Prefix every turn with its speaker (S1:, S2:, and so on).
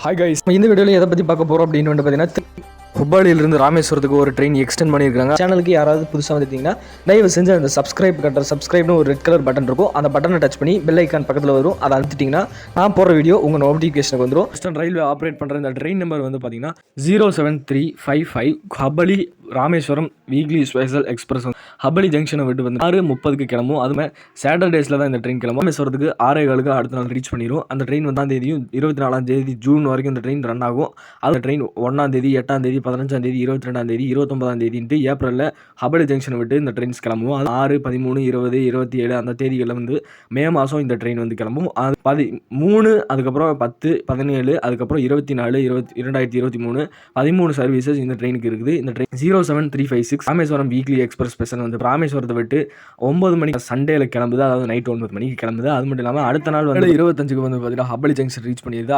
S1: Hi guys, இந்த வீடியோவில் எதை பற்றி பார்க்க போகிறோம் அப்படின்னு வந்து பார்த்தீங்கன்னா, ஹுப்பாலியிலிருந்து ராமேஸ்வரத்துக்கு ஒரு ட்ரெயின் எக்ஸ்டெண்ட் பண்ணியிருக்காங்க. சேனலுக்கு யாராவது புதுசாக வந்துட்டீங்கன்னா தயவு செஞ்சு அந்த சப்ஸ்கிரைப்னு ஒரு ரெட் கலர் பட்டன் இருக்கும். அந்த பட்டனை டச் பண்ணி பெல் ஐக்கான் பக்கத்தில் வரும். அதை அழுத்திட்டிங்கன்னா நான் போகிற வீடியோ உங்கள் நோட்டிஃபிகேஷனுக்கு வந்துடும். வெஸ்டர்ன் ரயில்வே ஆப்ரேட் பண்ணுற இந்த ட்ரெயின் நம்பர் வந்து பார்த்தீங்கன்னா 07355 ஹுப்பாலி ராமேஸ்வரம் வீக்லி ஸ்பெஷல் எக்ஸ்பிரஸ். ஹுப்பாலி ஜங்ஷனை விட்டு வந்து 6:30 கிளம்பும். அதுமே சாட்டர்டேஸில் தான் இந்த ட்ரெயின் கிளம்பும். ராமேஸ்வரத்துக்கு 6:15 அடுத்த நாள் ரீச் பண்ணிடும். அந்த ட்ரெயின் 1 24 ஜூன் வரைக்கும் இந்த ட்ரெயின் ரன் ஆகும். அந்த ட்ரெயின் 1 8 15 22 29 ஏப்ரலில் ஹுப்பாலி ஜங்ஷனை விட்டு இந்த ட்ரெயின்ஸ் கிளம்பும். அது 6 13 20 27 அந்த தேதிகளில் வந்து மே மாதம் இந்த ட்ரெயின் வந்து கிளம்பும். அது 13 அதுக்கப்புறம் 10 17 அதுக்கப்புறம் 24 2023 13 சர்வீசஸ் இந்த ட்ரெயினுக்கு இருக்குது. இந்த train 07356 Rameswaram weekly express special வந்து ராமேஸ்வரத்தை விட்டு 9 மணிக்கு சண்டேல கிளம்புது. அதாவது நைட் 9 மணிக்கு கிளம்புது. அது மட்டும் இல்லாமல் அடுத்த நாள் வந்து 25க்கு வந்து பார்த்தீங்கன்னா ஹுப்பாலி ஜங்ஷன் ரீச் பண்ணிடுது.